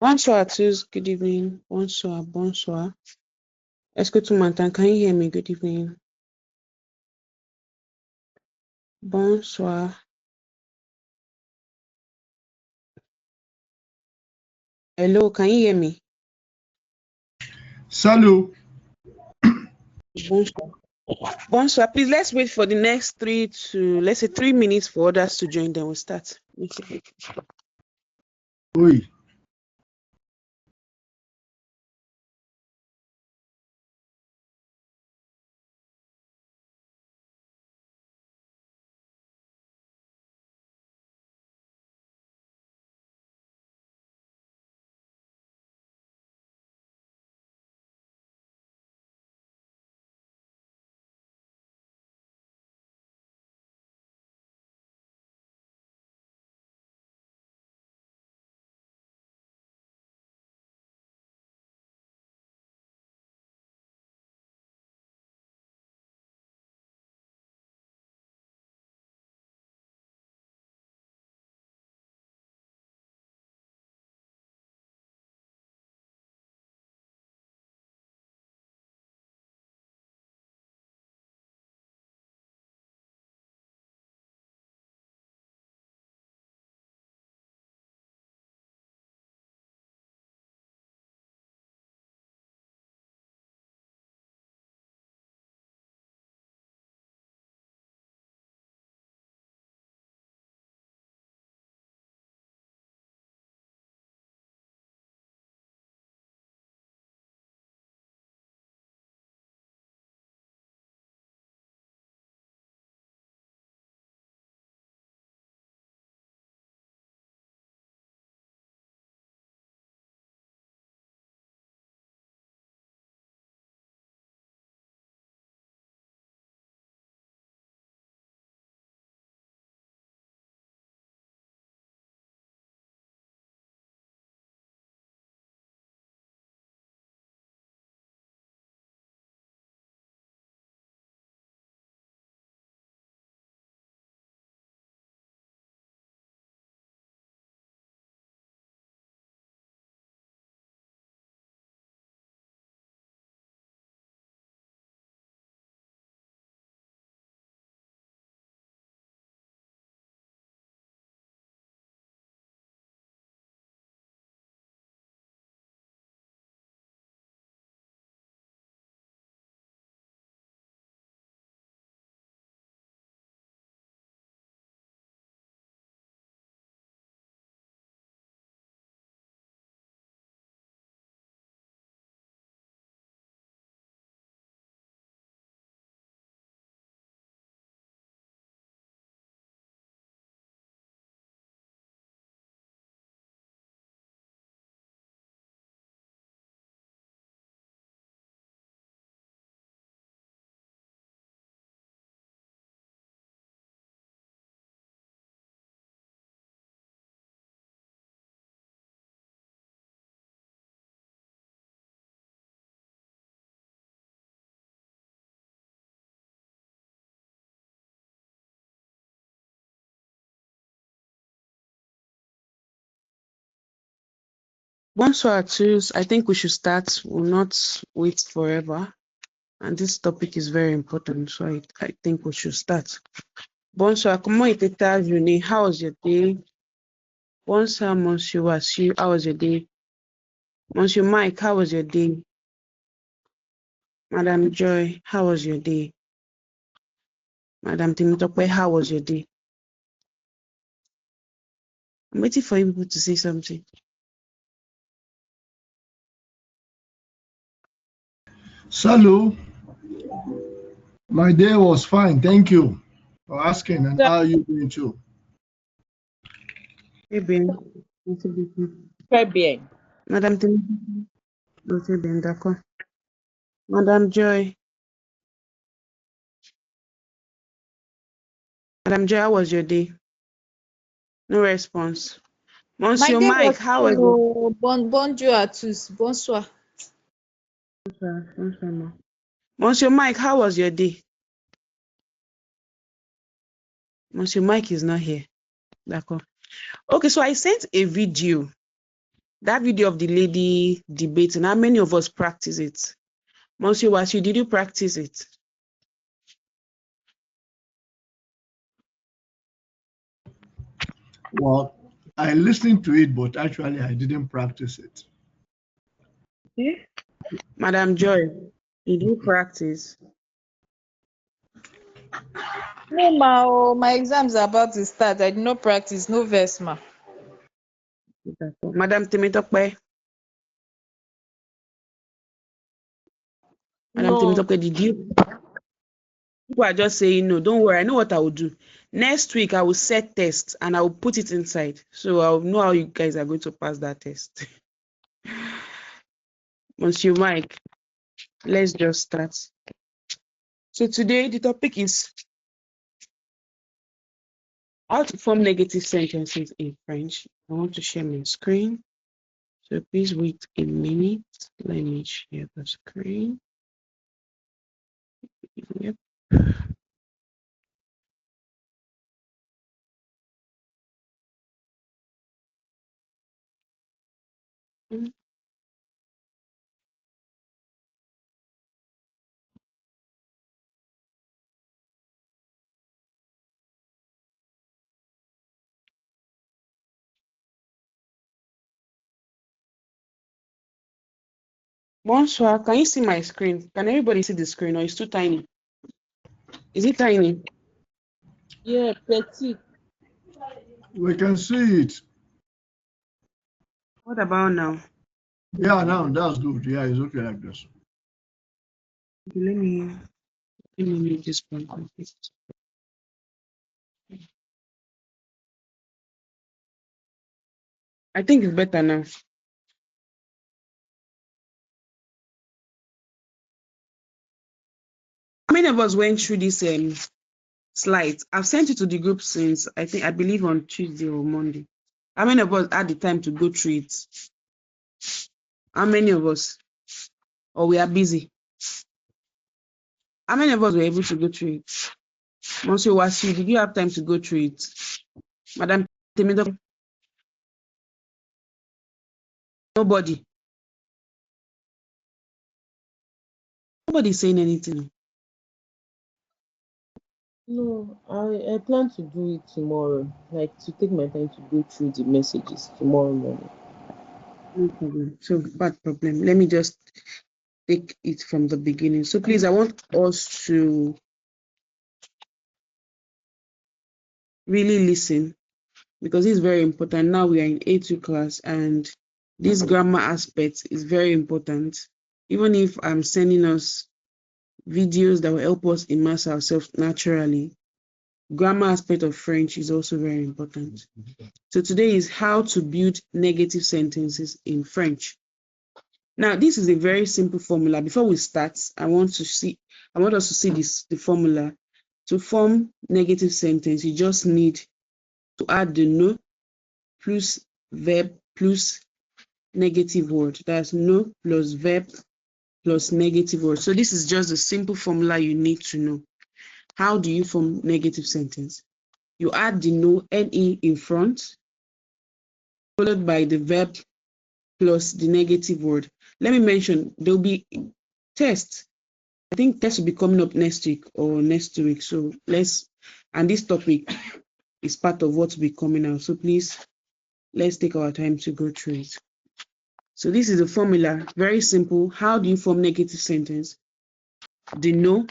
Bonsoir à tous. Good evening. Bonsoir. Bonsoir. Est-ce que tout le monde m'entend? Can you hear me? Good evening. Bonsoir. Hello, can you hear me? Salut. Bonsoir. Bonsoir. Please, let's wait for the next 3 minutes for others to join, then we'll start. Oui. Bonsoir à tous. I think we should start. We'll not wait forever. And this topic is very important, so I think we should start. Bonsoir. Comment était ta journée? How was your day? Bonsoir, Monsieur Wasu. How was your day? Monsieur Mike, how was your day? Madam Joy, how was your day? Madam Timitope, how was your day? I'm waiting for you people to say something. Salut. My day was fine. Thank you for asking. And how are you doing too? Très bien. Très bien. Madame Timitope. Très bien, d'accord. Madam Joy. Madam Joy, how was your day? No response. Monsieur My day Mike, was how was your bonjour à tous. Bonsoir. day? Monsieur Mike, how was your day? Monsieur Mike is not here. D'accord. Okay, so I sent a video That video of the lady debating, how many of us practice it? Monsieur Washi, did you practice it? Well, I listened to it, but actually I didn't practice it. Okay. Madam Joy, did you practice? No, ma. Oh, my exams are about to start. I did not practice. No verse, ma. Madam Temitope, Madam No. Temitope, did you? People are just saying no. Don't worry, I know what I will do. Next week, I will set tests and I will put it inside. So I'll know how you guys are going to pass that test. Monsieur Mike, let's just start. So today, the topic is how to form negative sentences in French. I want to share my screen. So please wait a minute. Let me share the screen. Yep. Bonsoir. Can you see my screen? Can everybody see the screen or it's too tiny? Is it tiny? Yeah, petit. We can see it. What about now? Yeah, now that's good. Yeah, it's okay like this. Okay, let me make this one complete. I think it's better now. How many of us went through this slides? I've sent it to the group since I believe on Tuesday or Monday. How many of us had the time to go through it? How many of us? Or we are busy? How many of us were able to go through it? Monsieur Wasi, did you have time to go through it? Madam Temido? Nobody. Nobody's saying anything. No, I plan to do it tomorrow. Like to take my time to go through the messages tomorrow morning. No problem. So bad problem. Let me just take it from the beginning. So please, I want us to really listen because it's very important. Now we are in A2 class and this grammar aspect is very important. Even if I'm sending us videos that will help us immerse ourselves naturally, grammar aspect of French is also very important. So today is how to build negative sentences in French. Now, this is a very simple formula. Before we start, I want us to see the formula. To form negative sentence, you just need to add the no plus verb plus negative word. That's no plus verb plus negative word. So this is just a simple formula you need to know. How do you form negative sentence? You add the no, ne in front, followed by the verb plus the negative word. Let me mention, there'll be tests. I think tests will be coming up next week or next 2 weeks. So and this topic is part of what will be coming out. So please, let's take our time to go through it. So this is the formula, very simple. How do you form negative sentence? The no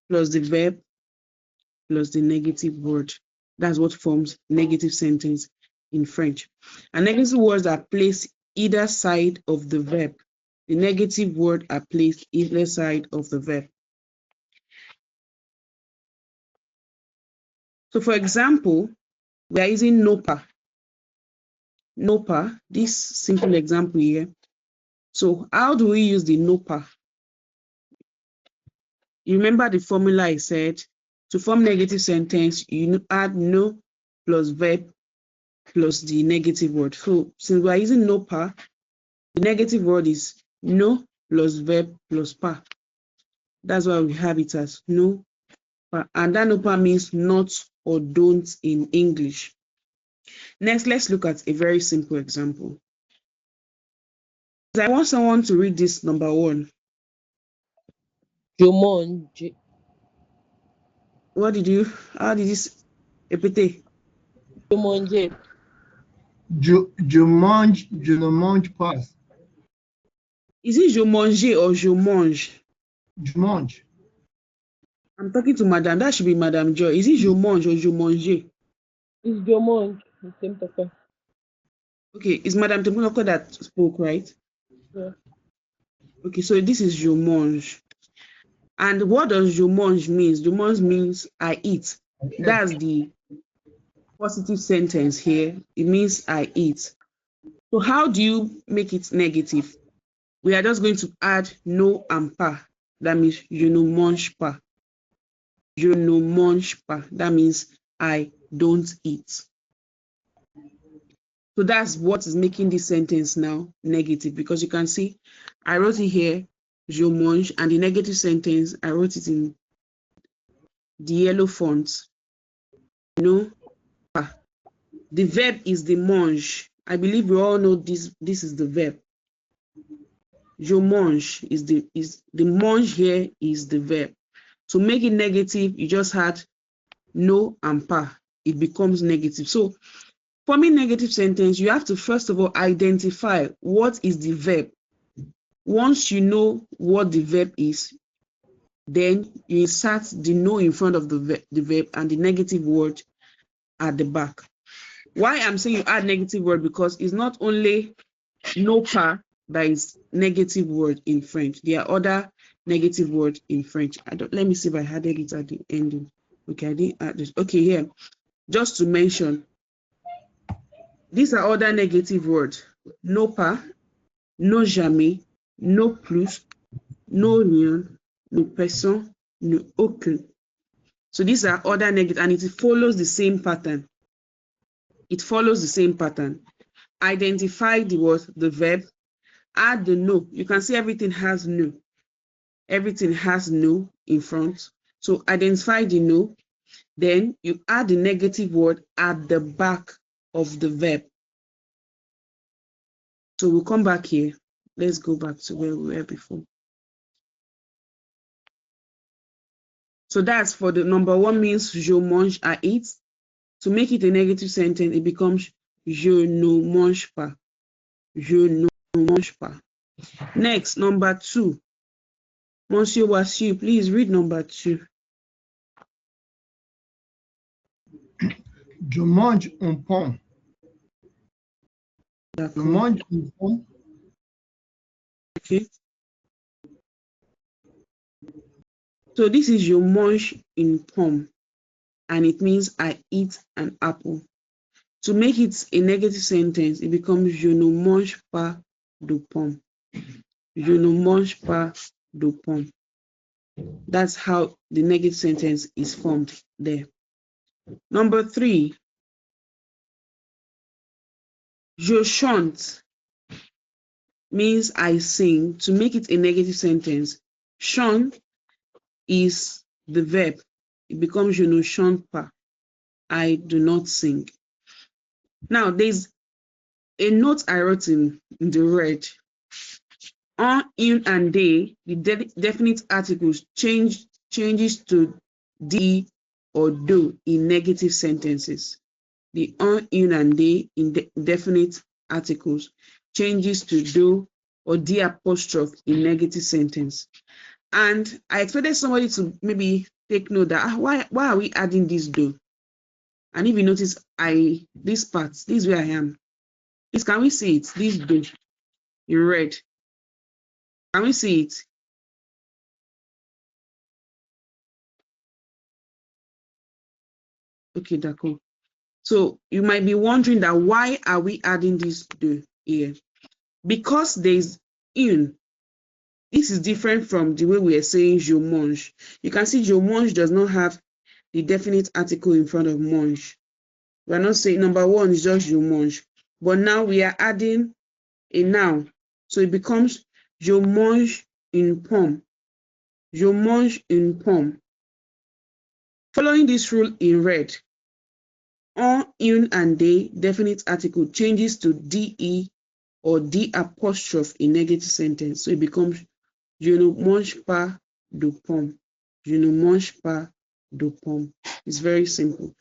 plus the verb plus the negative word. That's what forms negative sentence in French. And negative words are placed either side of the verb. The negative word are placed either side of the verb. So for example, we are using NOPA. NOPA, this simple example here. So how do we use the NOPA? You remember the formula I said? To form negative sentence, you add no plus verb plus the negative word. So since we are using NOPA, the negative word is no plus verb plus pa. That's why we have it as no pa. And that NOPA means not or don't in English. Next, let's look at a very simple example. I want someone to read this number one. Je mange. How did you repeat? Je mange. Je ne mange pas. Is it je mange or je mange? Je mange. I'm talking to Madame. That should be Madame Joy. Is it je mange or je mange? It's je mange. The same pepper. Okay, it's Madame Temunoko that spoke, right? Yeah. Okay, so this is je mange. And what does je mange means? Je mange means I eat. That's the positive sentence here. It means I eat. So how do you make it negative? We are just going to add no and pas. That means je ne mange pas. Je ne mange pas. That means I don't eat. So that's what is making this sentence now negative, because you can see I wrote it here, je mange, and the negative sentence, I wrote it in the yellow font. No, pas. The verb is the mange. I believe we all know this is the verb. Je mange is the mange here is the verb. To make it negative, you just had no and pas. It becomes negative. So forming negative sentence, you have to first of all identify what is the verb. Once you know what the verb is, then you insert the no in front of the verb and the negative word at the back. Why I'm saying you add negative word, because it's not only no pas that is negative word in French. There are other negative words in French. Let me see if I added it at the ending. Okay, I didn't add this. Okay, here, just to mention, these are other negative words. No pas, no jamais, no plus, no rien, no personne, no aucun. So these are other negative, and it follows the same pattern. It follows the same pattern. Identify the word, the verb, add the no. You can see everything has no. Everything has no in front. So identify the no. Then you add the negative word at the back of the verb. So we'll come back here. Let's go back to where we were before. So that's for the number one, means je mange, I eat. To make it a negative sentence, it becomes je ne mange pas. Je ne mange pas. Next, number two. Monsieur Wassiu, please read number two. Je mange un pomme. Je mange un pomme. Okay. So this is je mange une pomme, and it means I eat an apple. To make it a negative sentence, it becomes je ne mange pas de pomme. Je ne mange pas de pomme. That's how the negative sentence is formed there. Number three, je chante means I sing. To make it a negative sentence, chante is the verb. It becomes je ne chante pas. I do not sing. Now, there's a note I wrote in the red. On, in, and they, the definite articles changes to de or do in negative sentences. The on, in, and they in definite articles changes to do or the apostrophe in negative sentence. And I expected somebody to maybe take note that why are we adding this do? And if you notice, this part, this is where I am. Please, can we see it? This do in red. Can we see it? Okay, d'accord. So you might be wondering that why are we adding this do here? Because there's in. This is different from the way we are saying je mange. You can see je mange does not have the definite article in front of mange. We are not saying number one is just je mange, but now we are adding a noun. So it becomes je mange une pomme. Je mange une pomme. Following this rule in red, on, in, and they definite article changes to de or the apostrophe in negative sentence. So it becomes je ne mange pas de pomme. Je ne mange pas de pomme. It's very simple.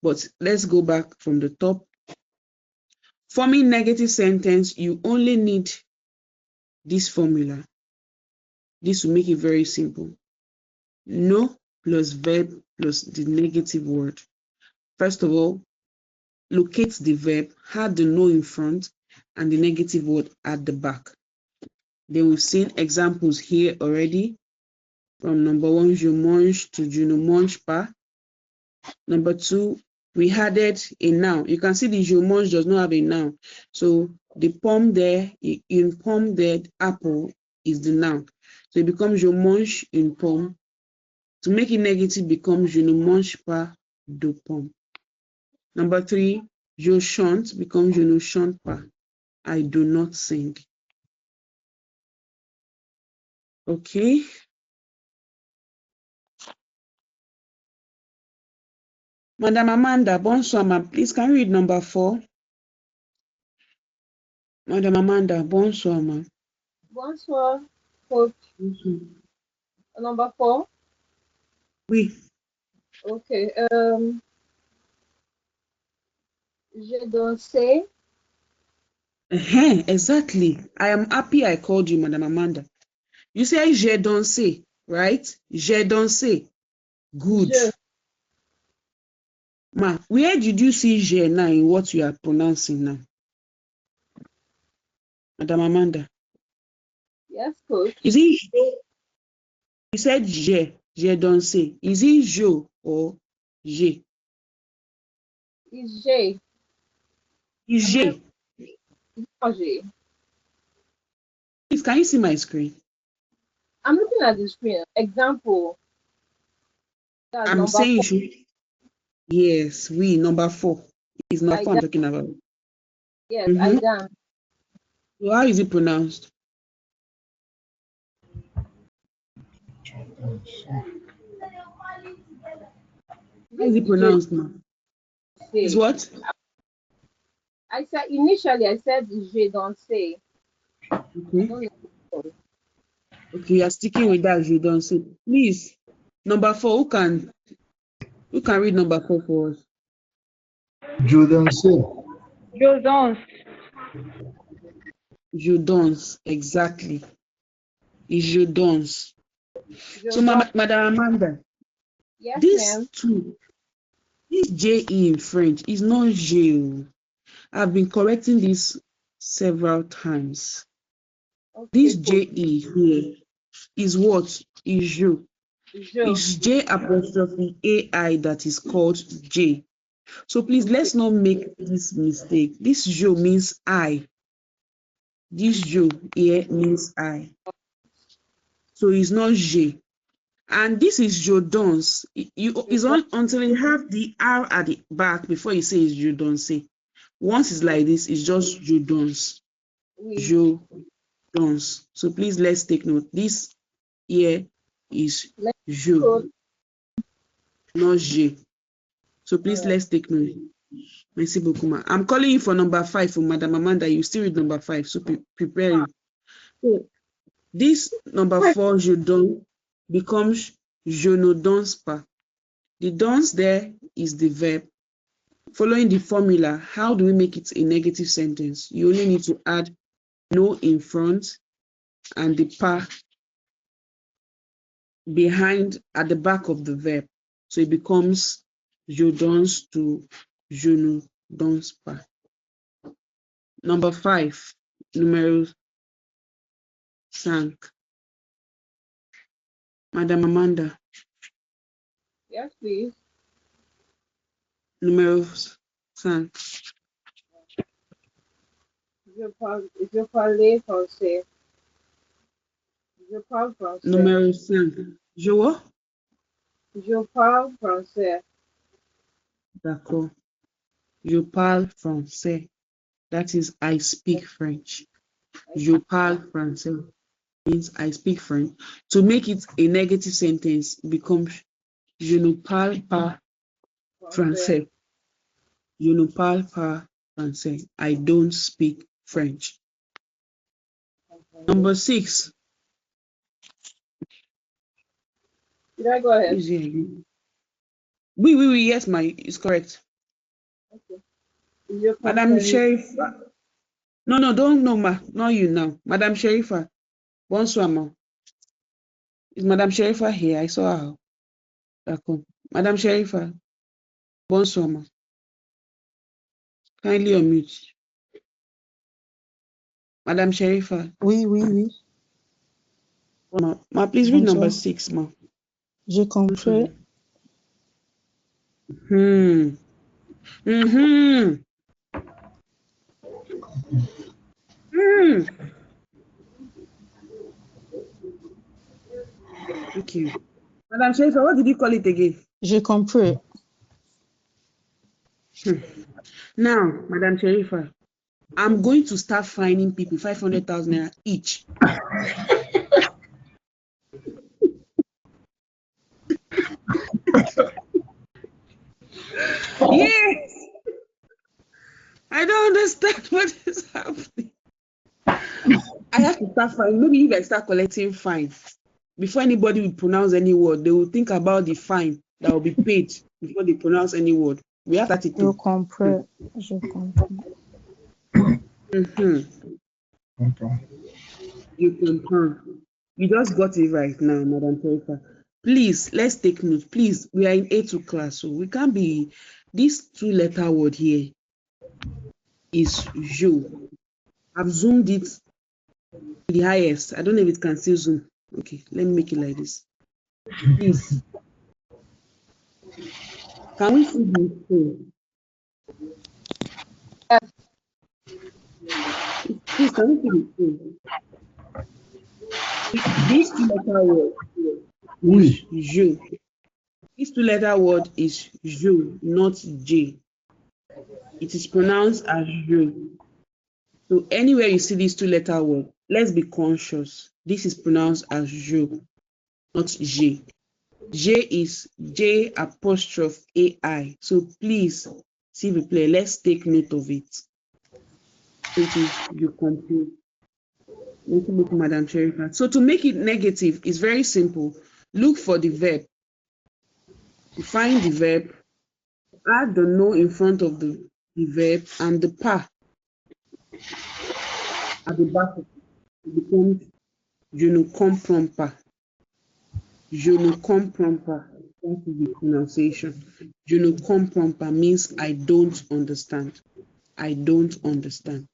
But let's go back from the top. Forming negative sentence, you only need this formula. This will make it very simple. No plus verb plus the negative word. First of all, locate the verb, add the no in front, and the negative word at the back. Then we've seen examples here already. From number 1, je mange, to je ne mange pas. Number 2, we added a noun. You can see the je mange does not have a noun. So the pomme there, in pomme there, apple is the noun. So it becomes je mange une pomme. To make it negative becomes je ne mange pas de pomme. Number 3, je chante becomes je ne chante pas. I do not sing. Okay. Madam Amanda, bonsoir, ma'am. Please, can you read number 4? Madam Amanda, bonsoir, ma'am. Bonsoir, coach. Number 4. Oui. Okay. Je dansé. Exactly. I am happy I called you, Madam Amanda. You say j'ai dansé, right? J'ai dansé. Good. Je. Ma, where did you see j'ai now in what you are pronouncing now? Madam Amanda. Yes, coach. Is it je? You said j'ai dansé. Is it je or j'ai? It's J. Is j'ai? J. Please, can you see my screen? I'm looking at the screen. Example. That's I'm number saying 4. you should. Yes, we number 4. It's not 4 I'm talking about. Yes, I done. So how is it pronounced? How is it pronounced, ma'am? Is what? I said initially I said je dansé. Okay. Okay, you are sticking with that. Je dansé. Please, number 4. Who can read number 4 for us? Je danse. Je danse. Je danse, exactly. Is je danse. So, Madam Amanda, Yes, this ma'am. two, this J-E in French is not J. I've been correcting this several times. Okay, This cool. J-E here is what? Is je. Je. It's J apostrophe A-I that is called J. So please, let's not make this mistake. This je means I. This je here means I. So it's not J. And this is je danse. It's not until you have the R at the back before you say it's je danse. Once it's like this, it's just je danse. Oui. Je danse. So please, let's take note. This here is je, not je. So please, let's take note. Merci beaucoup, ma. I'm calling you for number 5 for Madam Amanda. You still read number 5, so prepare. So this number 4, je danse, becomes je ne danse pas. The danse there is the verb. Following the formula, how do we make it a negative sentence? You only need to add no in front and the pas behind at the back of the verb. So it becomes je danse to je ne danse pas. Number 5, numéro 5. Madam Amanda. Yes, please. Numéro 5. Je parle français. Je parle français. Numéro 5. Je what? Je parle français. D'accord. Je parle français. That is, I speak French. Je parle français means I speak French. To make it a negative sentence, becomes je ne parle pas français. Je ne parle pas français. I don't speak French. Number 6. Did I go ahead? Is here. Oui, yes, it's correct. Okay. Is your Madam company Sherifa. No, don't know, ma. Not you now. Madam Sherifa. Bonsoir, ma. Is Madam Sherifa here? I saw her. D'accord. Madam Sherifa. Bonsoir, ma. Kindly unmute. Madam Sherifa. Oui. Ma, please read number Bonsoir. 6, ma. Je comprends. Thank you. Madam Sherifa, what did you call it again? Je comprends. Now, Madam Sherifa, I'm going to start fining people 500,000 naira each. Yes. I don't understand what is happening. I have to start fining. Maybe if I start collecting fine, before anybody will pronounce any word, they will think about the fine that will be paid before they pronounce any word. We have that. Je comprends. Je comprends. You confirm. You just got it right now, Madam Sherifa. Please, let's take note. Please, we are in A2 class, so we can't be. This 2-letter word here is jo. I've zoomed it to the highest. I don't know if it can still zoom. Okay, let me make it like this. Please. Can we see the screen? Please, can we see the screen? This 2-letter word is jo. This 2-letter word is jo, not J. It is pronounced as jo. So anywhere you see this 2-letter word, let's be conscious. This is pronounced as jo, not J. J is J apostrophe AI. So please, see the play. Let's take note of it. It is you complete. Thank you, Madam Sherifa. So to make it negative, it's very simple. Look for the verb. Find the verb. Add the no in front of the verb and the pa at the back of it becomes je ne comprends pas. Je ne comprends pas. That is the pronunciation. Je ne comprends pas means I don't understand. I don't understand.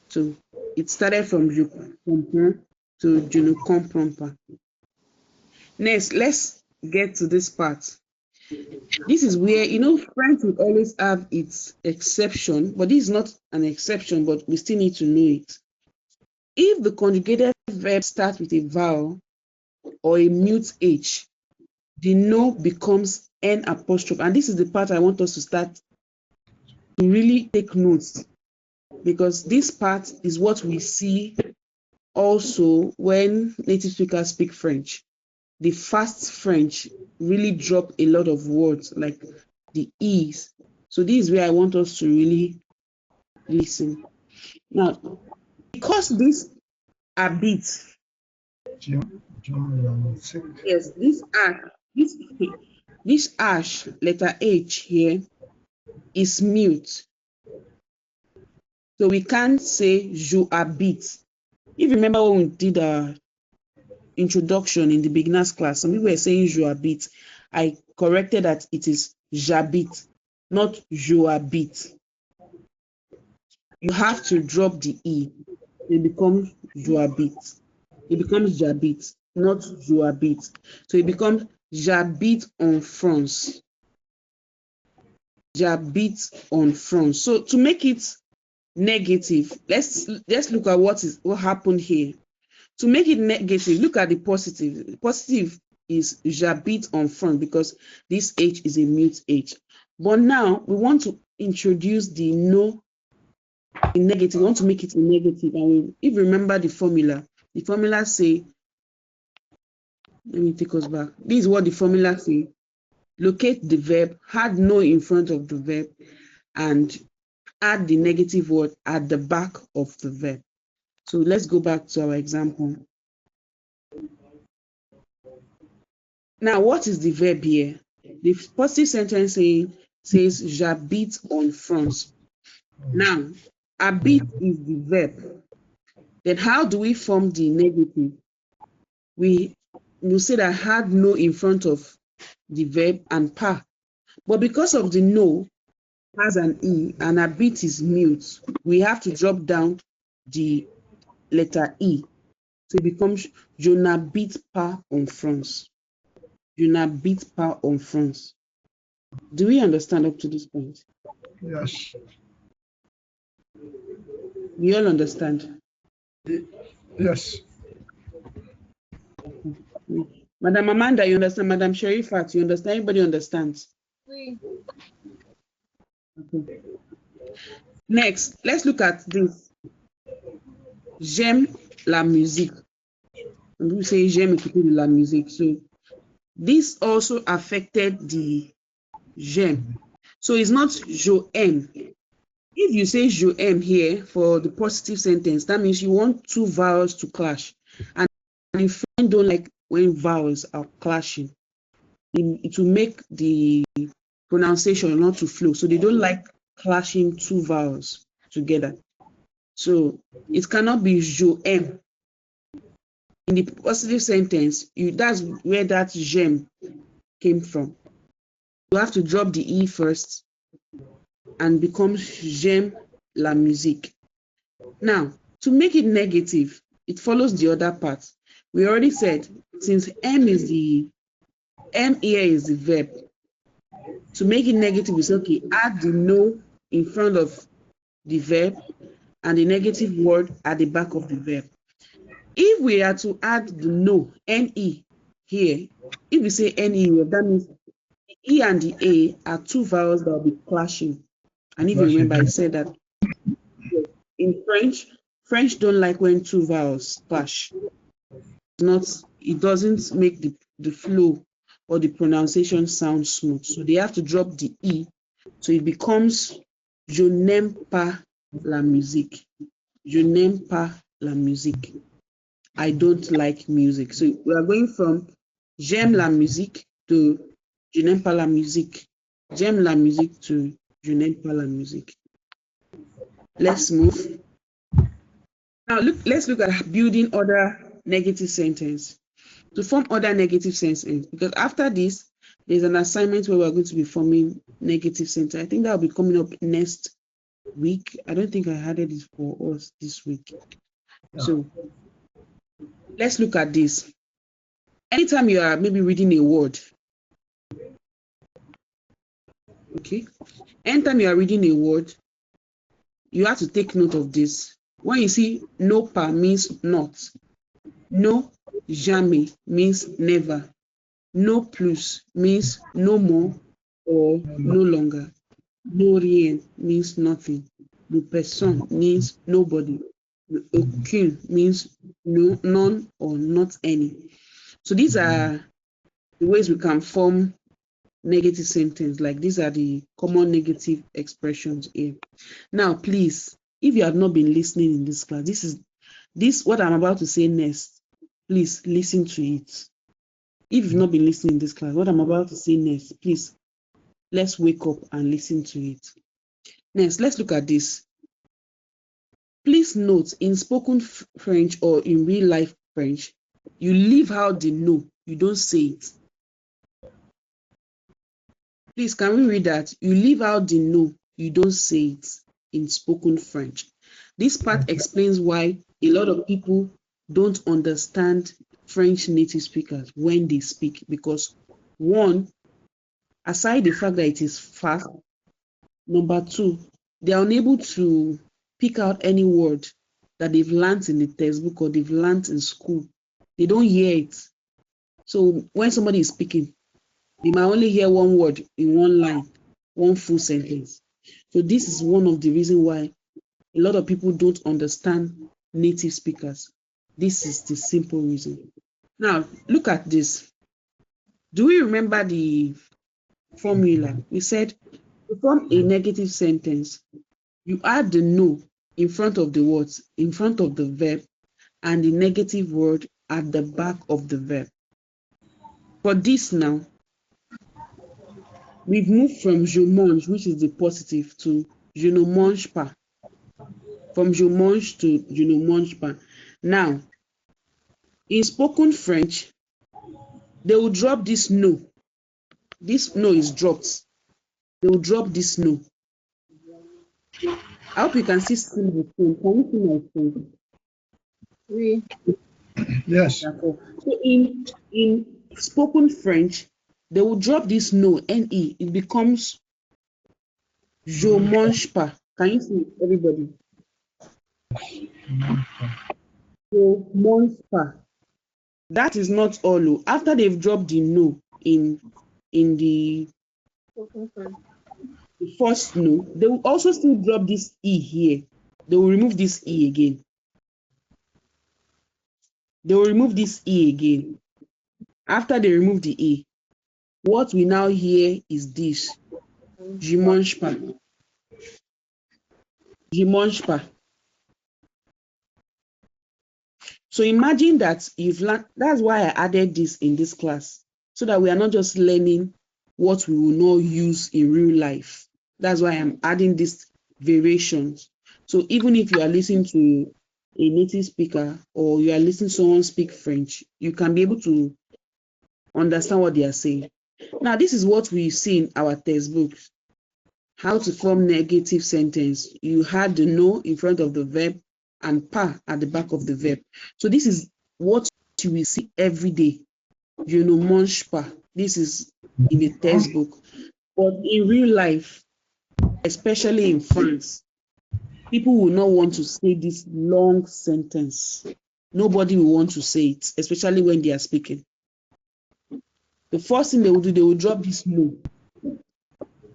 So it started from je comprends to je ne comprends pas. Next, let's get to this part. This is where, French will always have its exception, but this is not an exception, but we still need to know it. If the conjugated verb starts with a vowel or a mute H, the no becomes N apostrophe. And this is the part I want us to start to really take notes, because this part is what we see also when native speakers speak French. The fast French really drop a lot of words like the E's. So this is where I want us to really listen. Now, because these are beats, yes, this ash, letter H here, is mute. So we can't say je habite. If you remember when we did our introduction in the beginners class, some people were saying je habite. I corrected that it is j'habite, not je habite. You have to drop the E. It becomes je habite. It becomes j'habite, not je habite. So it becomes j'habite en France. J'habite en France. So to make it negative, let's look at what happened here. To make it negative, look at the positive. The positive is j'habite en France because this H is a mute H. But now we want to introduce the no in negative. We want to make it a negative. And if you remember the formula say, let me take us back. This is what the formula say. Locate the verb, add no in front of the verb, and add the negative word at the back of the verb. So let's go back to our example. Now, what is the verb here? The positive sentence says j'habite en France. Now, habite is the verb. Then how do we form the negative? We will say that had no in front of the verb and pa. But because of the no has an e and habite is mute, we have to drop down the letter e. So it becomes je n'habite pas en France. Je n'habite pas en France. Do we understand up to this point? Yes. We all understand. Yes. Madam Amanda, you understand? Madam Sherifat, you understand? Everybody understands? Oui. Okay. Next, let's look at this. J'aime la musique. We say j'aime écouter de la musique. So this also affected the j'aime. So it's not je aime. If you say je aime here for the positive sentence, that means you want two vowels to clash. And if you don't like when vowels are clashing, it will make the pronunciation not to flow. So they don't like clashing two vowels together. So it cannot be je aime. In the positive sentence, that's where that j'aime came from. You have to drop the e first and become j'aime la musique. Now, to make it negative, it follows the other part. We already said, since M here is the verb. To make it negative, we say, okay, add the no in front of the verb and the negative word at the back of the verb. If we are to add the no, ne, here, if we say ne, that means the e and the a are two vowels that will be clashing. And if you remember, I said that in French don't like when two vowels clash. It doesn't make the flow or the pronunciation sound smooth. So they have to drop the e. So it becomes je n'aime pas la musique. Je n'aime pas la musique. I don't like music. So we are going from j'aime la musique to je n'aime pas la musique. J'aime la musique to je n'aime pas la musique. Let's move. Now let's look at building other negative sentence. To form other negative sentence, because after this, there's an assignment where we're going to be forming negative sentence. I think that will be coming up next week. I don't think I had it for us this week. Yeah. So let's look at this. Anytime you are maybe reading a word, okay? Anytime you are reading a word, you have to take note of this. When you see no pas means not, no jamais means never, no plus means no more or no longer, no rien means nothing, no personne means nobody, aucun means no, none or not any. So these are the ways we can form negative sentence. Like these are the common negative expressions here. Now, please, if you have not been listening in this class, this what I'm about to say next. Please listen to it. If you've not been listening in this class, what I'm about to say next, please, let's wake up and listen to it. Next, let's look at this. Please note, in spoken French or in real life French, you leave out the no, you don't say it. Please, can we read that? You leave out the no, you don't say it in spoken French. This part explains why a lot of people don't understand French native speakers when they speak, because one, aside the fact that it is fast, number two, they are unable to pick out any word that they've learned in the textbook or they've learned in school. They don't hear it. So when somebody is speaking, they might only hear one word in one line, one full sentence. So this is one of the reasons why a lot of people don't understand native speakers. This is the simple reason. Now, look at this. Do we remember the formula? We said to form a negative sentence, you add the no in front of the words, in front of the verb, and the negative word at the back of the verb. For this now, we've moved from je mange, which is the positive, to je ne mange pas. From je mange to je ne mange pas. Now, in spoken French, they will drop this no. This no is dropped. They will drop this no. I hope you can see the phone. Can you see my phone? Oui. Yes. So in spoken French, they will drop this no, ne. It becomes je mange pas. Can you see it, everybody? Je mange pas. That is not all. After they've dropped the no in the first no, they will also still drop this e here. They will remove this e again. They will remove this e again. After they remove the e, what we now hear is this. Je mange pas. Je mange pas. So imagine that you've learned. That's why I added this in this class, so that we are not just learning what we will not use in real life. That's why I'm adding these variations. So even if you are listening to a native speaker or you are listening to someone speak French, you can be able to understand what they are saying. Now, this is what we see in our textbook. How to form negative sentence. You had the no in front of the verb and pas at the back of the verb. So this is what you will see every day. Je ne mange pas. This is in the textbook. But in real life, especially in France, people will not want to say this long sentence. Nobody will want to say it, especially when they are speaking. The first thing they will do, they will drop this no.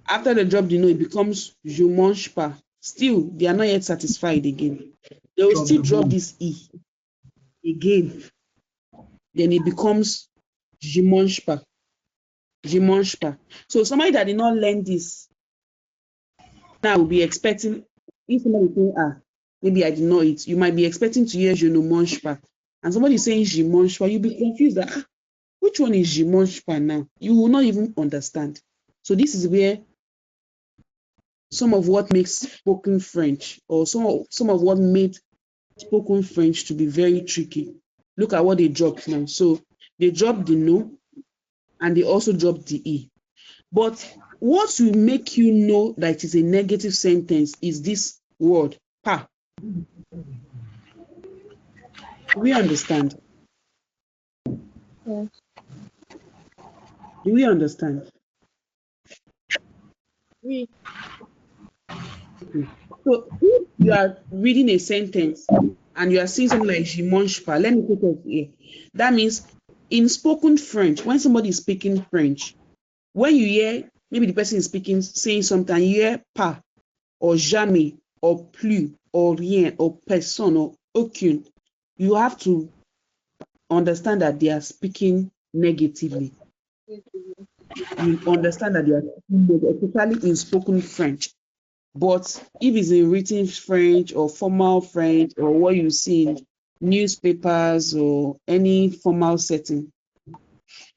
After they drop the no, it becomes je mange pas. Still, they are not yet satisfied again. They will still drop this e again. Then it becomes je mange pas. Je mange pas. So somebody that did not learn this now will be expecting, if somebody say, maybe I did not eat, you might be expecting to hear je ne mange pas. And somebody saying je mange pas, you'll be confused that, which one is je mange pas now? You will not even understand. So this is where some of what makes spoken French, or some of what made spoken French to be very tricky. Look at what they dropped now. So they dropped the no, and they also dropped the e. But what will make you know that it is a negative sentence is this word, pas. Do we understand? Yes. Do we understand? Oui. So if you are reading a sentence and you are seeing something like je mange pas, let me take it here. That means in spoken French, when somebody is speaking French, when you hear maybe the person is speaking, saying something, you hear pas or jamais or plus or rien or personne or aucune, you have to understand that they are speaking negatively. You understand that they are speaking negatively, especially in spoken French. But if it's in written French or formal French or what you see in newspapers or any formal setting,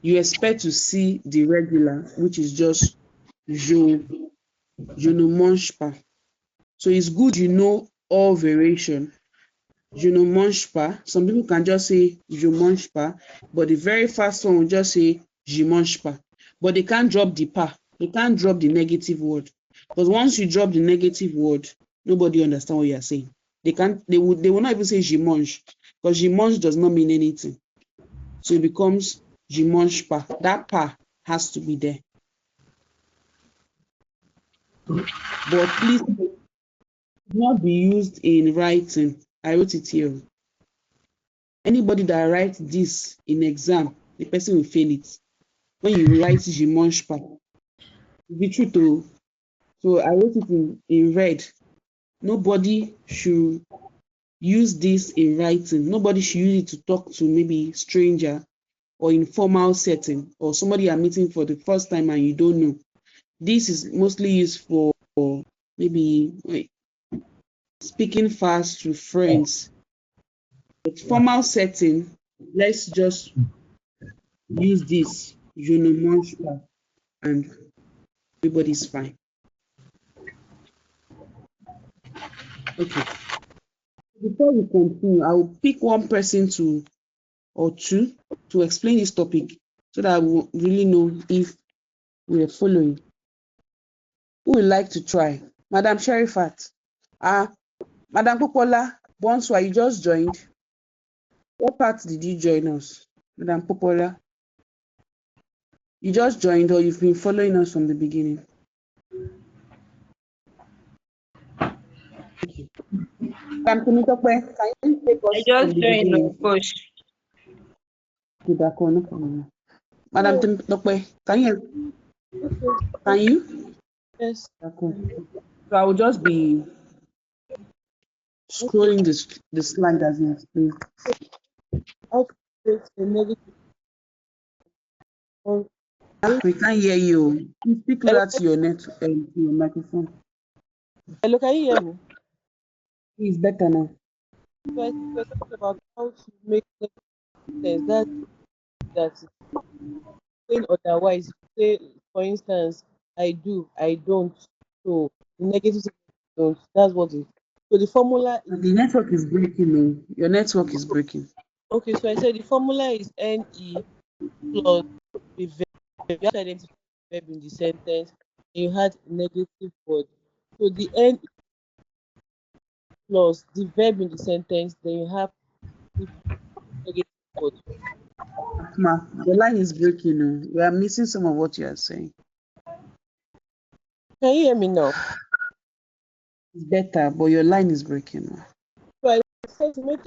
you expect to see the regular, which is just je ne mange pas. So it's good you know all variation. Je ne mange pas. Some people can just say je mange pas, but the very first one will just say je mange pas. But they can't drop the pas. They can't drop the negative word. Because once you drop the negative word, nobody understands what you are saying. They will not even say je mange, because je mange does not mean anything. So it becomes je mange pas. That pas has to be there. But please do not be used in writing. I wrote it here. Anybody that writes this in exam, the person will fail it. When you write je mange pas, be true to. So I wrote it in red. Nobody should use this in writing. Nobody should use it to talk to maybe stranger or informal setting or somebody you're meeting for the first time and you don't know. This is mostly used for maybe speaking fast to friends. But formal setting, let's just use this, je ne mange pas, and everybody's fine. Okay. Before we continue, I will pick one person or two to explain this topic so that I will really know if we are following. Who would like to try? Madam Sherifat. Madam Popola, bonsoir, you just joined. What part did you join us? Madam Popola? You just joined or you've been following us from the beginning? Madam Temitope, can you take I us from just the joined beginning? push. Madam Temitope, can you? Yes. Okay. So I will just be scrolling the slide as you explain. How to create a negative or We can't hear you. You speak hello, closer to your to your microphone. hello, can you hear me? It's better now. So I think we're talking about how to make negative sense. That's saying otherwise. Say, for instance, I do, I don't. So the negative sentence don't. That's what it. So the formula is The network is breaking. Oh. Your network is breaking. okay. So I said the formula is NE plus the verb. You have to identify the verb in the sentence. And you had negative word. So the N plus the verb in the sentence. Then you have the negative word. Ma, the line is breaking. Oh. We are missing some of what you are saying. Can you hear me now? It's better, but your line is breaking. Oh. So I said to make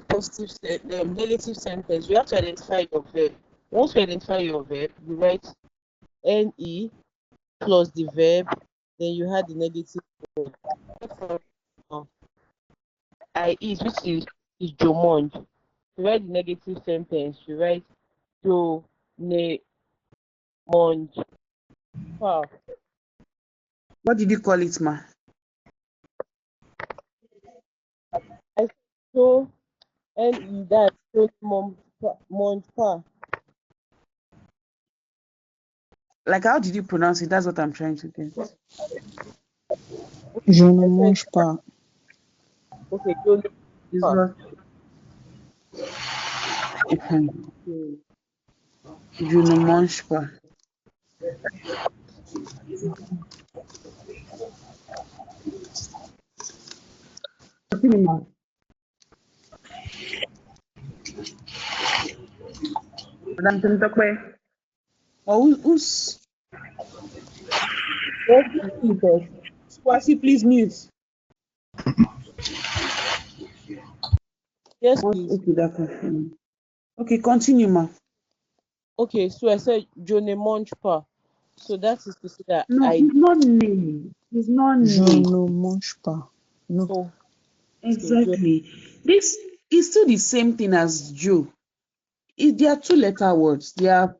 a negative sentence, you have to identify your verb. Once you identify your verb, you write NE plus the verb, then you had the negative word. I eat, which is Jomond. You write the negative sentence, you write Jo ne monj. Wow. What did you call it, ma? I so NE that so monj pa. Like, how did you pronounce it? That's what I'm trying to get. Je ne I said mange pas. okay, Jo ne It's pa. what? Je ne mange pas. Continue, ma. Madam Temitope. Oh, who's Yes, Swasi, please mute. yes, please. Okay, that's okay. Okay, continue, ma. Okay, so I said Je ne mange pas. So that is to say that No, I it's not name. It's not Je name. ne mange pas. No. so Exactly. This is still the same thing as Joe. They are two-letter words. They are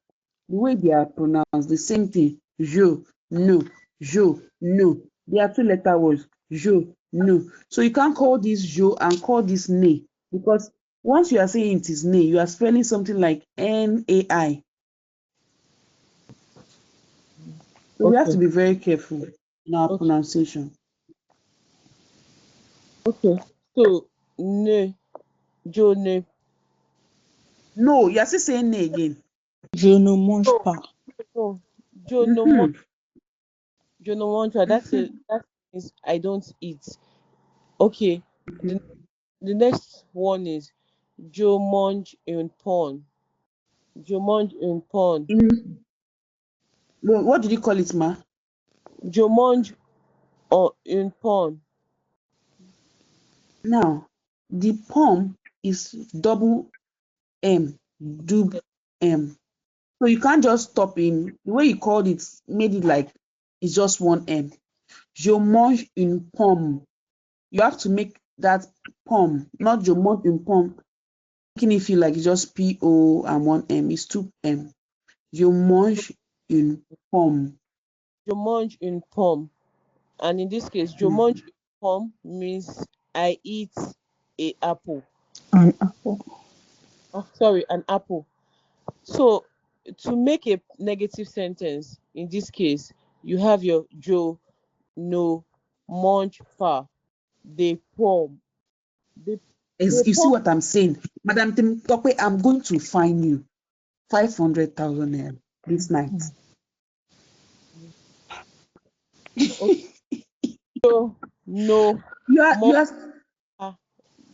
the way they are pronounced. The same thing. Jo, no. Jo, no. They are two-letter words. Jo, no. So you can't call this Jo and call this Ne because once you are saying it is Ne, you are spelling something like N-A-I. So we have to okay, be very careful in our okay, pronunciation. okay. So ne, Jo ne. No, you are still saying Ne again. Je ne mange pas. No, Jo no Mhm. mange. Jo no mange. That means I don't eat. Okay. The next one is Jo mange un porn. Jo mange un porn. What did you call it, ma? Jo mange un porn. Now, the poem is double M, dub M. So you can't just stop in the way you called it, made it like it's just one M. Je mange une pomme. You have to make that pomme, not je mange une pomme, making it feel like it's just P-O and one M. It's two M. Je mange une pomme. Je mange un pomme. And in this case, je mange un pomme means I eat a apple. An apple. Oh, sorry, an apple. So to make a negative sentence in this case, you have your Joe no munch far. They poem. They they You see poem. what I'm saying? Madam Temitope, I'm going to fine you 500,000 naira this night. Okay. Joe no You munch far.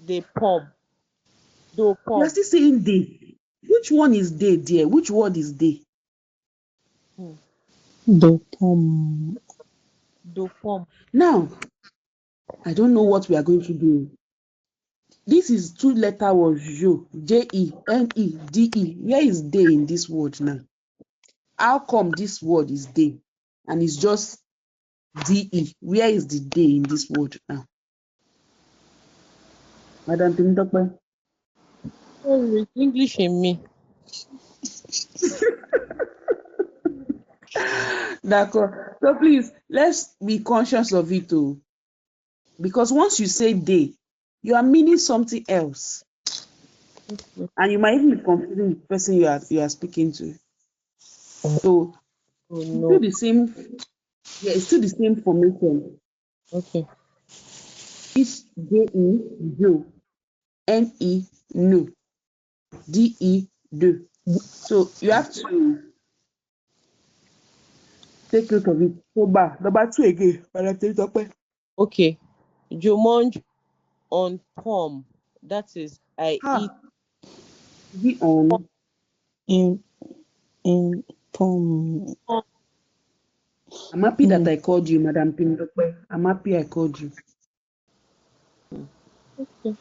They poem. Do are poem. still saying they. Which one is they, dear? Which word is they? Hmm. The poem. Do poem. Now, I don't know what we are going to do. This is two-letter word, Jenede. Where is they in this word now? How come this word is they and it's just de? Where is the they in this word now? Madam Temitope. Sorry, English in me. D'accord. So please, let's be conscious of it too. Because once you say they, you are meaning something else. Okay. And you might even be confusing the person you are speaking to. So Oh it's still no. the same, it's still the same formation. Okay. It's J-E, Joe, N-E, no, D-E, do. So you have to take note of it. So number two again. Madam Temitope. Okay. Jumonj on palm. That is, I eat Ha, is it on? In poem. palm. I'm happy that In I called you, Madam Temitope. I'm happy I called you. Okay.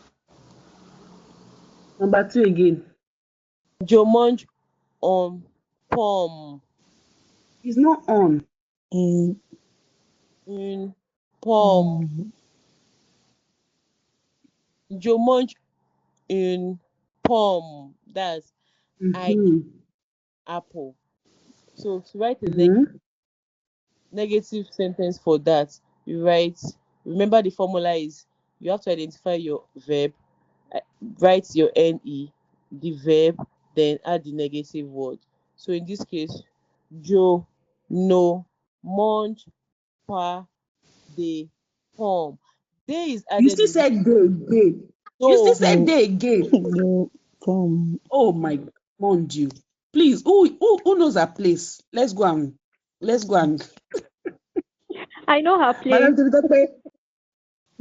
Number two again. Jumonj on palm. It's not on. in In palm. poem. Jumonj in palm. That's, I eat Mm-hmm. apple. So to write a Mm-hmm. negative sentence for that, you write, remember the formula is you have to identify your verb, uh, write your NE, the verb, then add the negative word. So in this case, Joe, no, munch, pa, de, home. They is You added still in this. said they again. You still So, said The they again. the poem. Oh my, mon Dieu. Please, who knows her place? Let's go and. I know her place. Madam Temitope,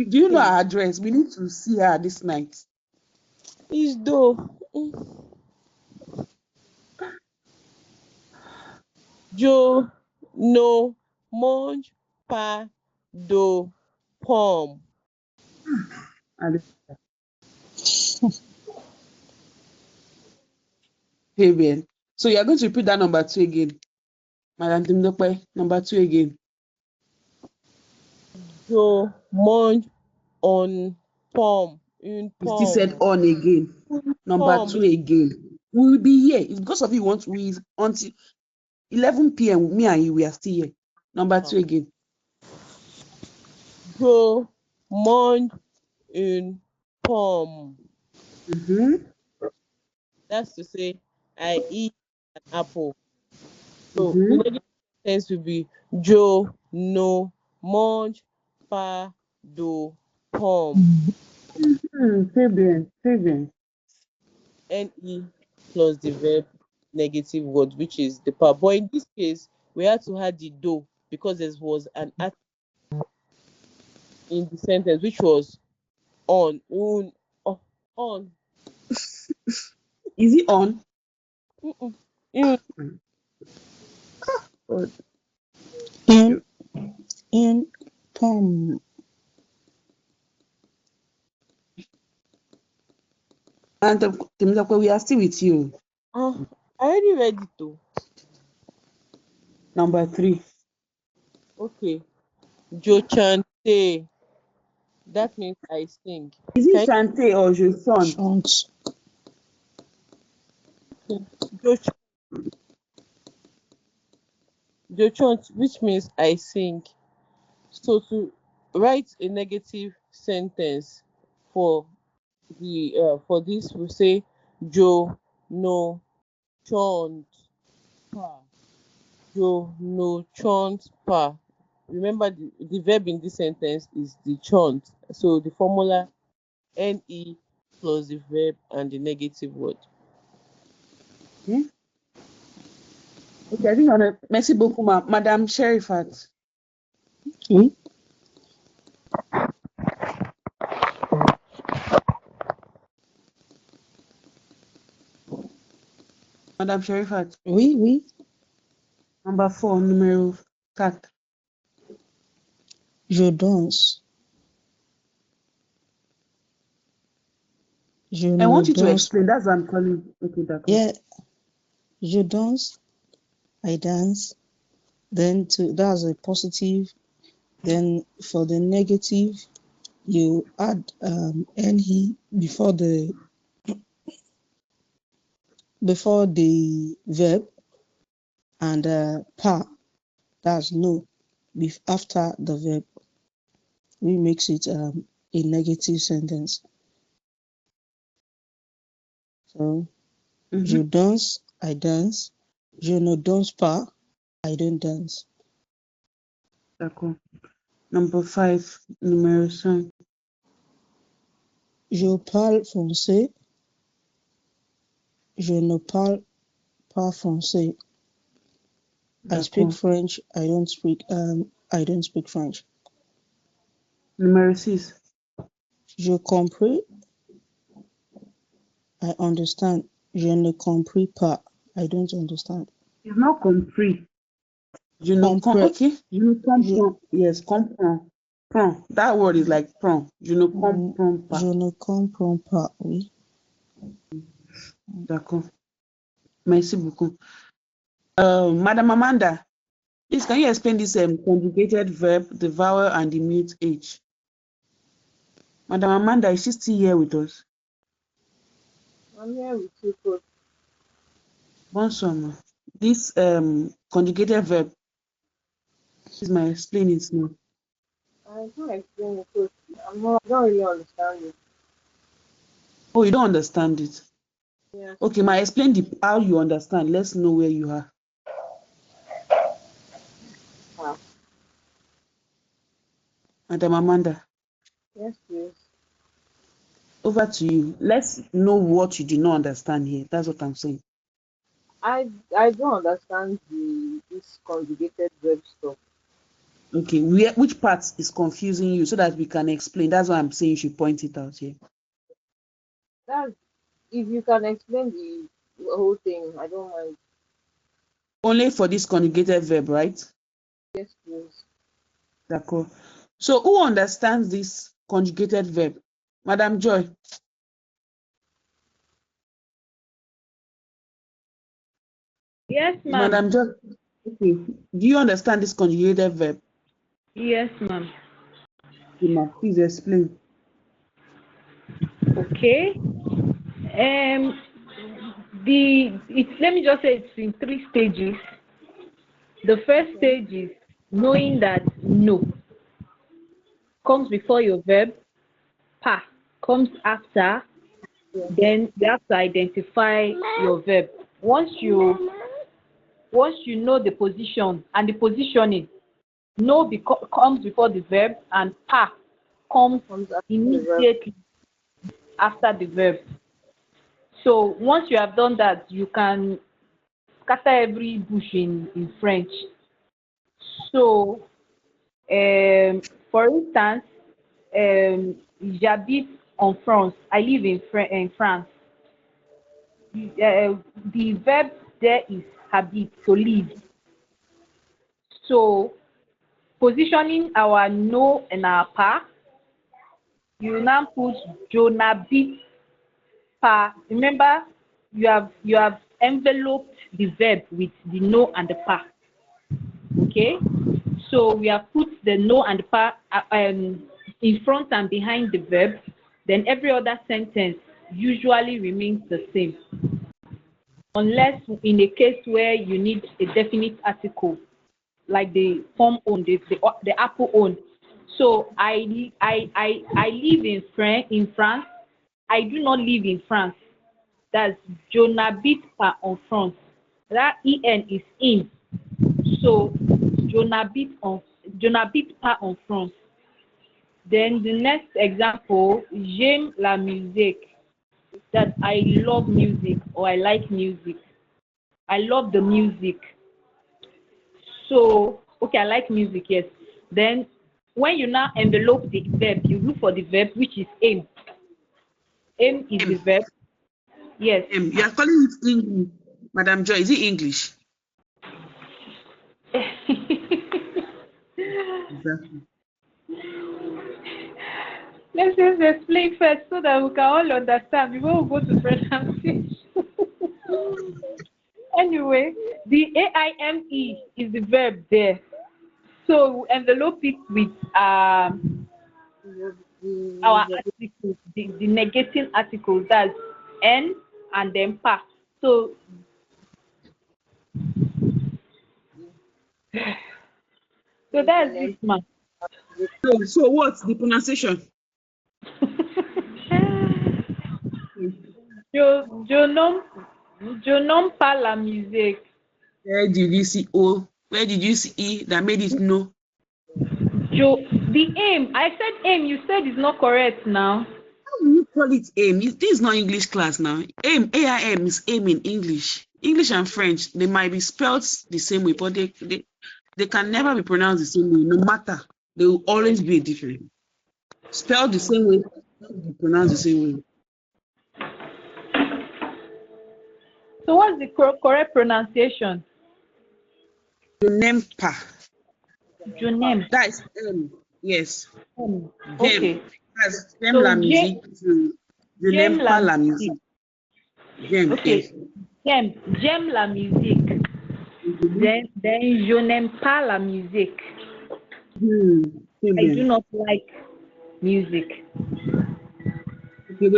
do you know hmm, her address? We need to see her this night. is do. Joe, no, munch, pa, do, home. And Fabian. So you are going to repeat that number two again. Madam Temitope, number two again. Joe, munch, on, palm, in You still said palm. on again. Number Palm. two again. We will be here. It's because of you want we until 11 p.m. Me and you, we are still here. Number two again. Joe, munch, in palm. Mm-hmm. That's to say, I eat an apple. So the Mm-hmm. negative sentence will be Joe, no, munch, pa, do, palm. Fabian. NE plus the verb negative word, which is the part. But in this case, we had to add the do because there was an act in the sentence, which was on, oh, on. Is it on? Mm-mm. In, God. In poem. And Temitope, we are still with you. I already read it though. Number three. Okay. Jochante. That means I sing. Is it Can Shante or Joson? Chant. you Joch Jochant, which means I sing. So to write a negative sentence, for this we say Jo no chont pa. Jo no chont pa. Remember the verb in this sentence is the chont. So the formula ne plus the verb and the negative word. Okay. Okay, I think on a merci beaucoup, Madame Sherifat. Oui. Madame Sherifat. Oui, oui. Number 4, numéro 4. Je danse. Je I ne want you to danse. explain. That's what I'm calling. Okay, d'accord. Yeah. Je danse. I dance. Then that's a positive. Then for the negative, you add ne before the verb, and pa, that's no, after the verb. We makes it a negative sentence. So je danse, I dance. Je ne danse pas, I don't dance. D'accord. Number 5, numéro 5. Je parle français. Je ne parle pas français. I speak D'accord. French. I don't speak French. Numéro 6. Je comprends. I understand. Je ne comprends pas. I don't understand. It's not compris. Je ne Comprends. okay. Je ne comprends. Yes, comprends. Prends. That word is like prends. Je ne comprends pas. Je ne comprends pas. Oui. D'accord. Merci beaucoup. Madam Amanda, please can you explain this conjugated verb, the vowel and the mute H? Madam Amanda, is she still here with us? I'm here with you, Coach. Bonsoir, ma. This conjugated verb, please my explain it now. I can't explain it, Coach. I don't really understand it. Oh, you don't understand it? Yeah. Okay, ma, explain how you understand. Let's know where you are. Wow. Madam Amanda, Yes, please. over to you. Let's know what you do not understand here. That's what I'm saying. I don't understand this conjugated verb stuff. Okay, which part is confusing you so that we can explain? That's why I'm saying you should point it out here. That if you can explain the whole thing, I don't mind. Only for this conjugated verb, right? Yes, please. D'accord. So who understands this conjugated verb? Madam Joy. Yes, ma'am. Madam Joy. Okay. Do you understand this conjugated verb? Yes, ma'am. Okay, ma, please explain. Okay. Let me just say it's in 3 stages. The first stage is knowing that no comes before your verb, pa comes after, then you have to identify your verb. Once you know the position and the positioning, no comes before the verb and pa comes immediately after the verb. So once you have done that, you can scatter every bush in French. So, for instance, j'habite en France. I live in France. The verb there is habit, to live. So, positioning our no and our pa, you now put je n'habite pas. Remember, you have enveloped the verb with the no and the pa. Okay, so we have put the no and the pa in front and behind the verb. Then every other sentence usually remains the same, unless in a case where you need a definite article, like the form own, the apple own. So I live in France. I do not live in France. That's je n'habite pas en France. That en is in. So je n'habite pas en France. Then the next example, j'aime la musique. That I love music or I like music. I love the music. So, okay, I like music, yes. Then when you now envelope the verb, you look for the verb, which is aim. Aim is the verb. Yes. You are calling it English, Madam Joy. Is it English? Exactly. Let's just explain first so that we can all understand before we go to pronunciation. Anyway, the AIME is the verb there. So we envelope it with our articles, the negating article, that's N and then pa. So that's it, man. So what's the pronunciation? Je n'aime pas la musique. Where did you see O? Where did you see E that made it no? The aim. I said aim. You said it's not correct now. How do you call it aim? This is not English class now. Aim, AIM is aim in English. English and French, they might be spelled the same way, but they can never be pronounced the same way. No matter, they will always be different. Spelled the same way, pronounced the same way. So what's the correct pronunciation? Je n'aime pas. Je n'aime. That is M. Yes. Okay. That's j'aime la musique. Je n'aime pas la musique. J'aime. Okay. J'aime la musique. Then je n'aime pas la musique. I do not like music. Okay,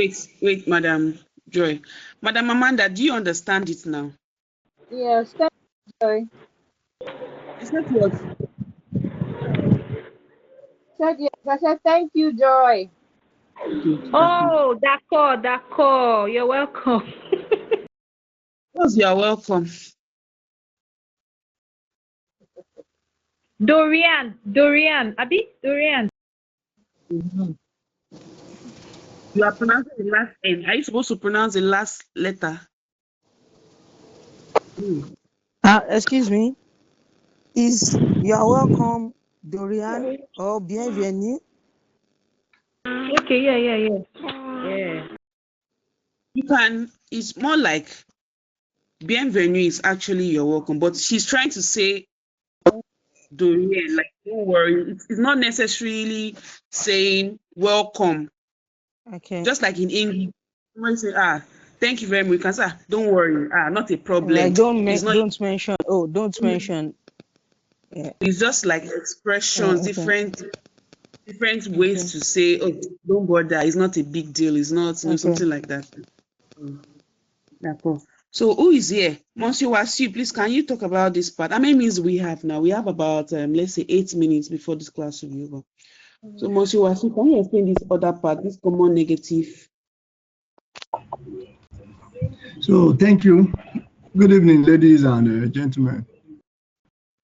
wait, Madam Joy. Madam Amanda, do you understand it now? Yes, thank you, Joy. Is that what? Yes, I said thank you, Joy. Oh, d'accord. You're welcome. Yes, you are welcome. Dorian. Abi? Dorian. Mm-hmm. You are pronouncing the last N. Are you supposed to pronounce the last letter? Excuse me. Is you are welcome, Dorian or bienvenue? Okay, yeah. You can, it's more like bienvenue is actually you're welcome, but she's trying to say Dorian, like don't worry. It's not necessarily saying welcome. Okay. Just like in English, somebody say, thank you very much. You can say, don't worry, not a problem. Like don't mention. Yeah. It's just like expressions, Okay. different ways to say, oh, don't bother. It's not a big deal. It's not something like that. So who is here? Monsieur Wasiu, please, can you talk about this part? How many minutes we have now? We have about, let's say, 8 minutes before this class will be over. So, Monsieur Wasiu, can you explain this other part, this common negative? So, thank you. Good evening, ladies and gentlemen.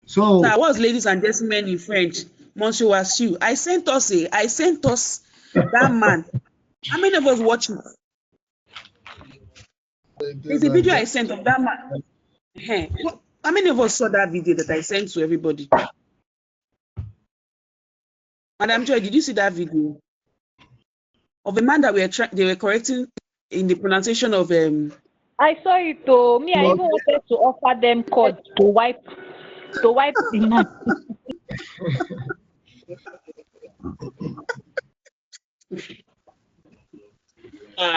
So, now, what's ladies and gentlemen in French? Monsieur Wasiu, I sent us that man. How many of us watch it? There's a video I sent of that man. How many of us saw that video that I sent to everybody? Madam Joy, did you see that video of a man that they were correcting in the pronunciation of I saw it though. Me, I even wanted to offer them code to wipe the man.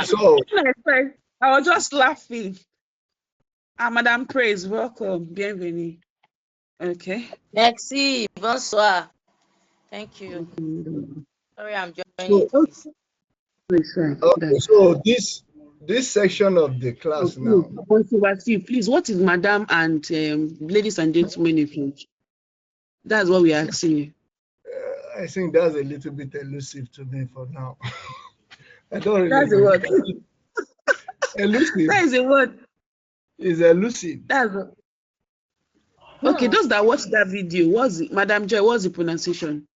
So I was just laughing. Madam Praise, welcome. Bienvenue. Okay. Merci. Bonsoir. Thank you. Sorry, I'm joining. So this section of the class now. Please, what is Madam and ladies and gentlemen in French? That's what we are asking you. I think that's a little bit elusive to me for now. I don't really That's a know. word. Elusive That is a word. is elusive. That's a... Okay, those that watched that video, what's it? Madam Joy, what's the pronunciation?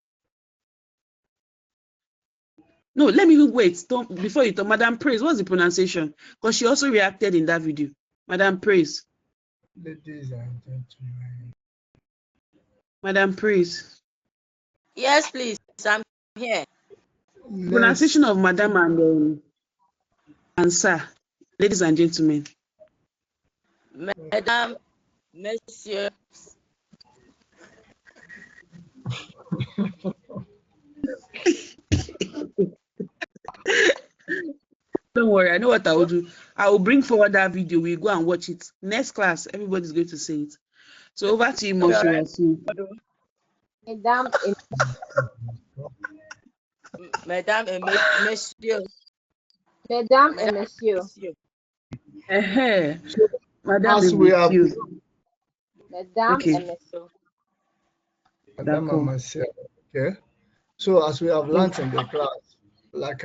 No, let me wait. Before you talk, Madam Praise, what's the pronunciation? Because she also reacted in that video. Madam Praise. Ladies and gentlemen. Madam Praise. Yes, please. I'm here. Pronunciation of Madam and Sir. Ladies and gentlemen. Madam, Monsieur. Don't worry, I know what I will do. I will bring forward that video. We'll go and watch it. Next class, everybody's going to say it. So over to you, Monsieur. Madame et Monsieur. Mesdames et messieurs. Madame As we have, Mesdames et messieurs. Madame and myself, okay. So as we have learned in the class, like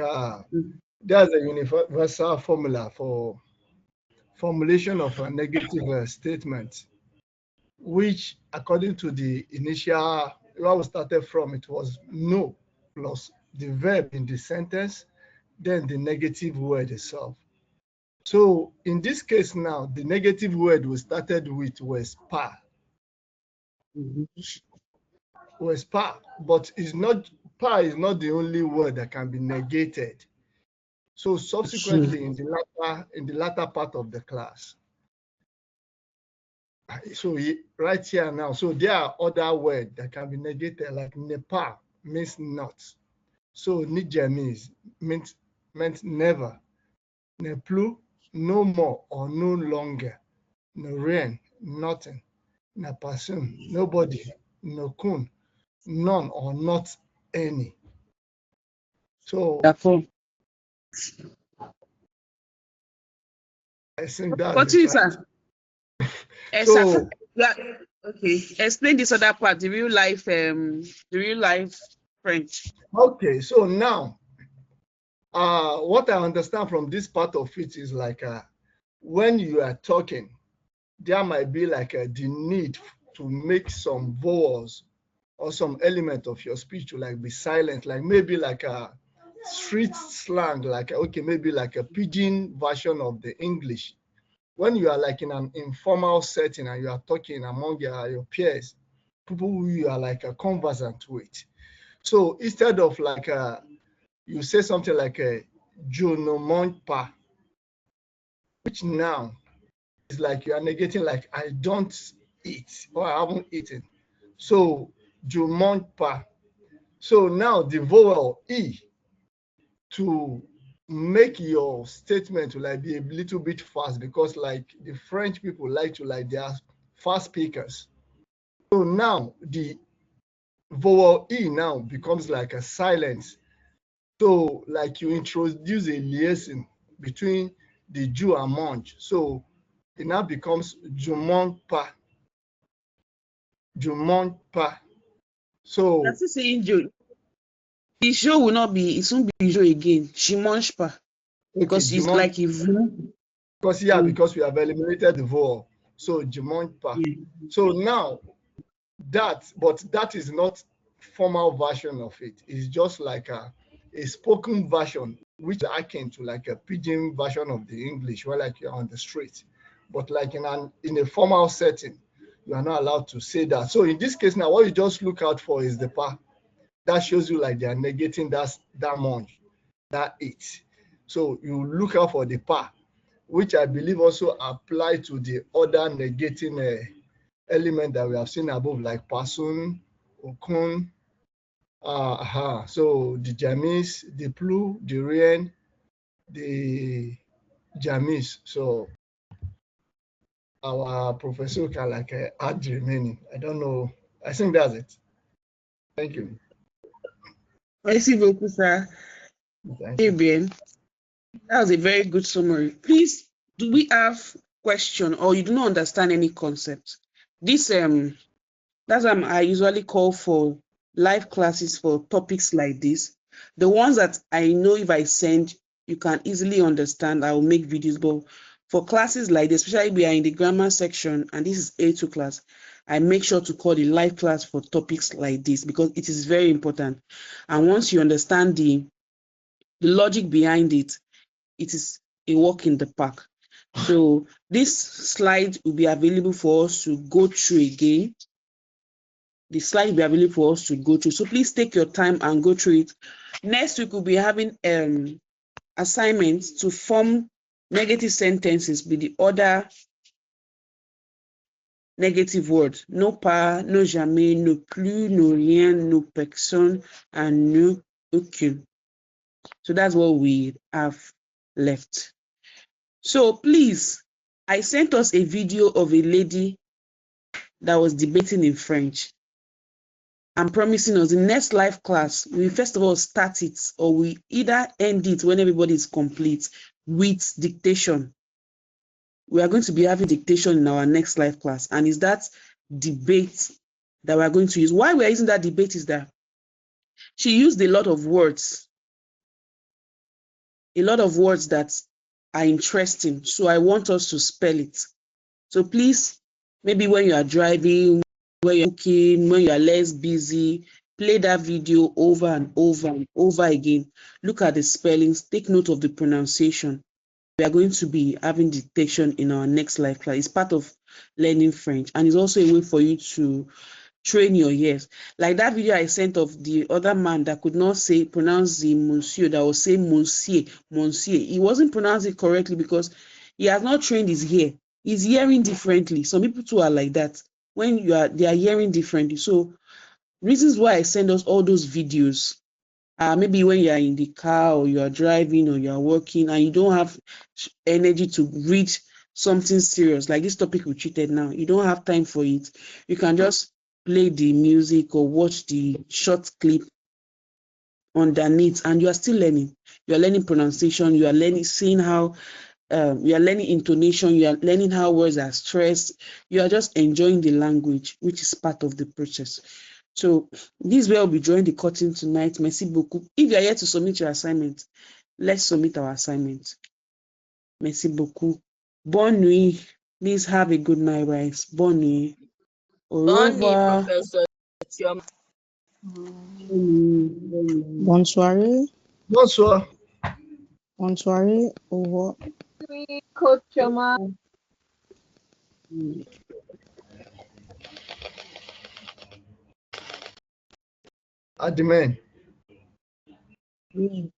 there's a universal formula for formulation of a negative statement, which according to the initial where we started from, it was no plus the verb in the sentence, then the negative word itself. So in this case now, the negative word we started with was pa. Was pa, but pa is not the only word that can be negated. So subsequently in the latter part of the class, so right here now, so there are other words that can be negated, like nepa means not. So nijamis meant never. Neplu, no more or no longer. Noren, nothing. Napasun, nobody. Nokun, none or not any. So I think that's it. Sir. So, okay, explain this other part, the real life French. Okay, so now what I understand from this part of it is like when you are talking, there might be like the need to make some vowels or some element of your speech to like be silent, like maybe like a street slang, like okay, maybe like a pidgin version of the English. When you are like in an informal setting and you are talking among your peers, people who you are like conversant with. So instead of like you say something like a je ne mange pas, which now is like you are negating, like I don't eat or I haven't eaten. So je mange pas. So now the vowel E to make your statement to like be a little bit fast, because like the French people like to like they are fast speakers. So now the vowel E now becomes like a silence. So like you introduce a liaison between the Jew and mange. So it now becomes je mange pas. Je mange pas. So that's saying Joe. The show will not be, it won't be Joe again. She mange pas. Because okay, it's like if because we have eliminated the vowel. So je mange pas. So now that is not formal version of it. It's just like a spoken version, which is akin to like a pidgin version of the English, where like you're on the street. But like in a formal setting, you are not allowed to say that. So in this case now, what you just look out for is the pa. That shows you like they are negating that munch, that it. So you look out for the pa, which I believe also apply to the other negating element that we have seen above, like pasun, okun. So the jamis, the plu, the rien, the jamis. So our professor can like add the remaining. I don't know. I think that's it. Thank you. Merci beaucoup, sir. That was a very good summary. Please, do we have question or you do not understand any concept? This that's I usually call for live classes for topics like this. The ones that I know if I send, you can easily understand, I will make videos. But for classes like this, especially we are in the grammar section and this is A2 class, I make sure to call the live class for topics like this because it is very important. And once you understand the logic behind it, it is a walk in the park. So this slide will be available for us to go through again. The slide will be available for us to go through. So please take your time and go through it. Next week, we'll be having assignments to form negative sentences with the other negative words. No pas, no jamais, no plus, no rien, no personne, and no aucune. So that's what we have left. So please, I sent us a video of a lady that was debating in French. I'm promising us the next live class, we first of all start it or we either end it when everybody is complete with dictation. We are going to be having dictation in our next live class, and is that debate that we are going to use. Why we are using that debate is that she used a lot of words that are interesting. So I want us to spell it. So please, maybe when you are driving, when you're cooking, when you are less busy, play that video over and over and over again. Look at the spellings, take note of the pronunciation. We are going to be having dictation in our next live class. It's part of learning French, and it's also a way for you to train your ears. Like that video I sent of the other man that could not pronounce the monsieur, that was saying monsieur. He wasn't pronouncing it correctly because he has not trained his ear. He's hearing differently. Some people too are like that. When they are hearing differently. So reasons why I send us all those videos. Maybe when you are in the car or you are driving or you are working and you don't have energy to read something serious like this topic we treated now, you don't have time for it. You can just play the music or watch the short clip underneath and you are still learning. You are learning pronunciation, you are learning, seeing how you are learning intonation, you are learning how words are stressed, you are just enjoying the language, which is part of the process. So this will be drawing the curtain tonight. Merci beaucoup. If you are here to submit your assignment, let's submit our assignment. Merci beaucoup. Bonne nuit. Please have a good night, guys. Bonne nuit. Au Bonne nuit, revoir. Professor Chioma. Bonne soirée. Bonsoir. Bonne soirée. Au revoir. Coach Choma. At the man. Oui.